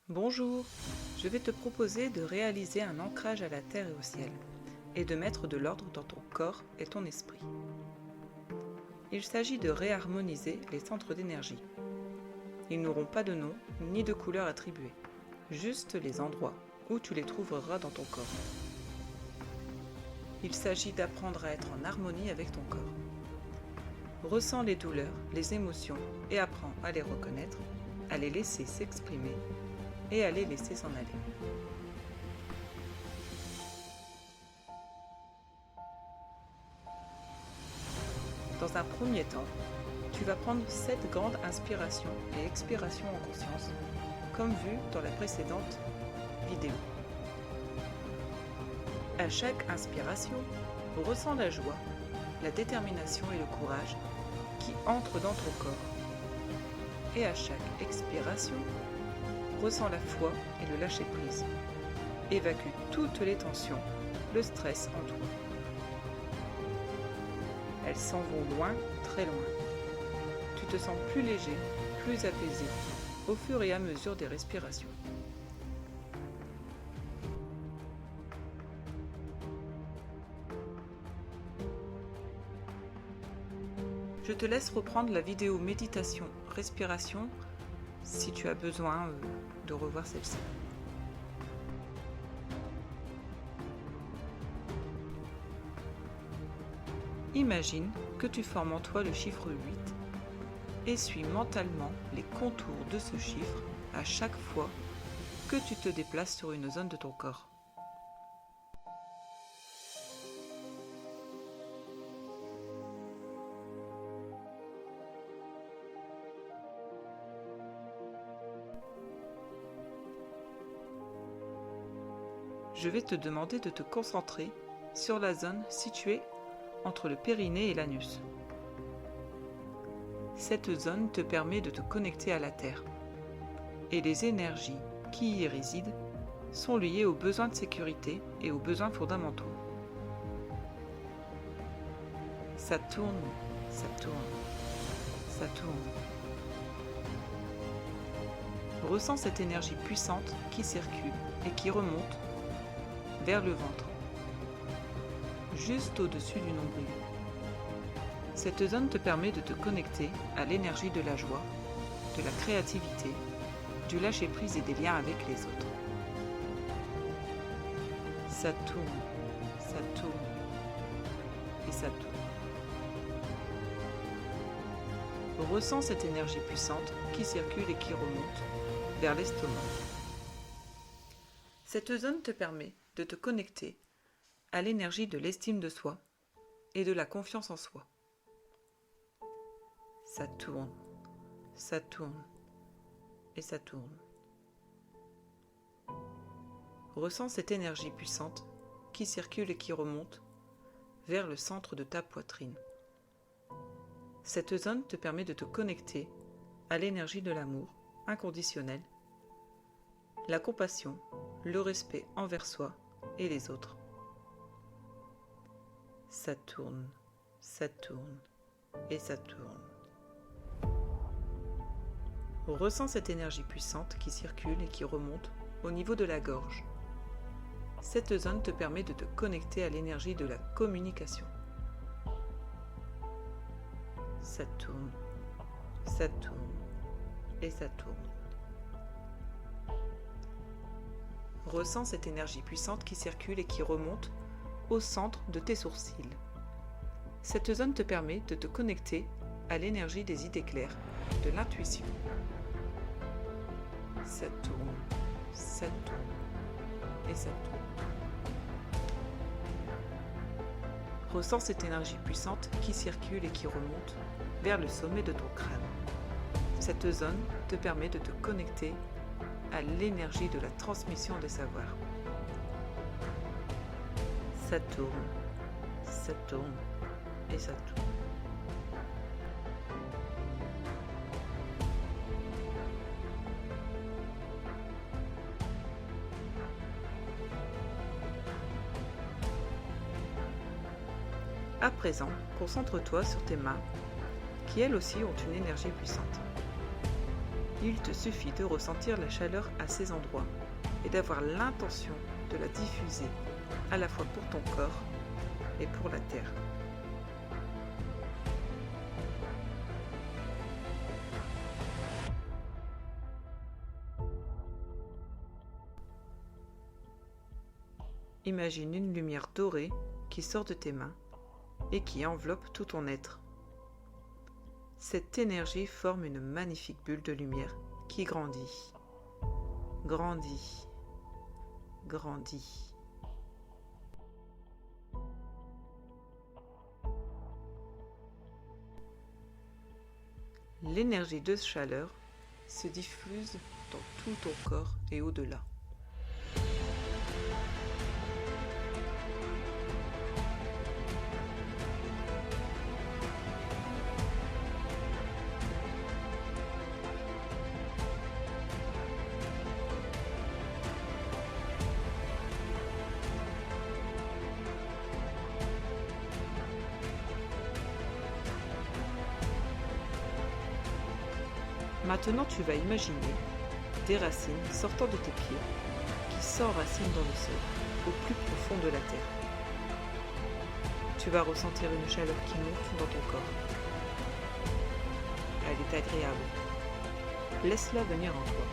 Bonjour, je vais te proposer de réaliser un ancrage à la terre et au ciel, et de mettre de l'ordre dans ton corps et ton esprit. Il s'agit de réharmoniser les centres d'énergie. Ils n'auront pas de nom ni de couleur attribuée, juste les endroits où tu les trouveras dans ton corps. Il s'agit d'apprendre à être en harmonie avec ton corps. Ressens les douleurs, les émotions et apprends à les reconnaître, à les laisser s'exprimer et à les laisser s'en aller. Dans un premier temps, tu vas prendre 7 grandes inspirations et expirations en conscience, comme vu dans la précédente vidéo. À chaque inspiration, ressens la joie, la détermination et le courage qui entrent dans ton corps. Et à chaque expiration, ressens la foi et le lâcher-prise. Évacue toutes les tensions, le stress en toi. Elles s'en vont loin, très loin. Tu te sens plus léger, plus apaisé, au fur et à mesure des respirations. Je te laisse reprendre la vidéo méditation, respiration, si tu as besoin de revoir celle-ci. Imagine que tu formes en toi le chiffre 8 et suis mentalement les contours de ce chiffre à chaque fois que tu te déplaces sur une zone de ton corps. Je vais te demander de te concentrer sur la zone située entre le périnée et l'anus. Cette zone te permet de te connecter à la terre. Et les énergies qui y résident sont liées aux besoins de sécurité et aux besoins fondamentaux. Ça tourne, ça tourne, ça tourne. Ressens cette énergie puissante qui circule et qui remonte vers le ventre, juste au-dessus du nombril. Cette zone te permet de te connecter à l'énergie de la joie, de la créativité, du lâcher-prise et des liens avec les autres. Ça tourne et ça tourne. Ressens cette énergie puissante qui circule et qui remonte vers l'estomac. Cette zone te permet de te connecter à l'énergie de l'estime de soi et de la confiance en soi. Ça tourne et ça tourne. Ressens cette énergie puissante qui circule et qui remonte vers le centre de ta poitrine. Cette zone te permet de te connecter à l'énergie de l'amour inconditionnel, la compassion, le respect envers soi et les autres. Ça tourne et ça tourne. Ressens cette énergie puissante qui circule et qui remonte au niveau de la gorge. Cette zone te permet de te connecter à l'énergie de la communication. Ça tourne et ça tourne. Ressens cette énergie puissante qui circule et qui remonte au centre de tes sourcils. Cette zone te permet de te connecter à l'énergie des idées claires, de l'intuition. Ça tourne et ça tourne. Ressens cette énergie puissante qui circule et qui remonte vers le sommet de ton crâne. Cette zone te permet de te connecter à l'énergie de la transmission des savoirs. Ça tourne et ça tourne. À présent, concentre-toi sur tes mains, qui elles aussi ont une énergie puissante. Il te suffit de ressentir la chaleur à ces endroits et d'avoir l'intention de la diffuser à la fois pour ton corps et pour la terre. Imagine une lumière dorée qui sort de tes mains et qui enveloppe tout ton être. Cette énergie forme une magnifique bulle de lumière qui grandit, grandit, grandit. L'énergie de chaleur se diffuse dans tout ton corps et au-delà. Maintenant, tu vas imaginer des racines sortant de tes pieds qui s'enracinent dans le sol, au plus profond de la terre. Tu vas ressentir une chaleur qui monte dans ton corps. Elle est agréable. Laisse-la venir en toi.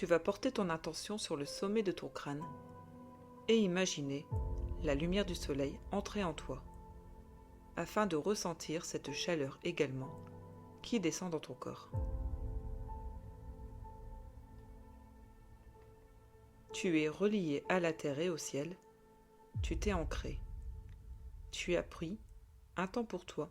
Tu vas porter ton attention sur le sommet de ton crâne et imaginer la lumière du soleil entrer en toi, afin de ressentir cette chaleur également qui descend dans ton corps. Tu es relié à la terre et au ciel, tu t'es ancré. Tu as pris un temps pour toi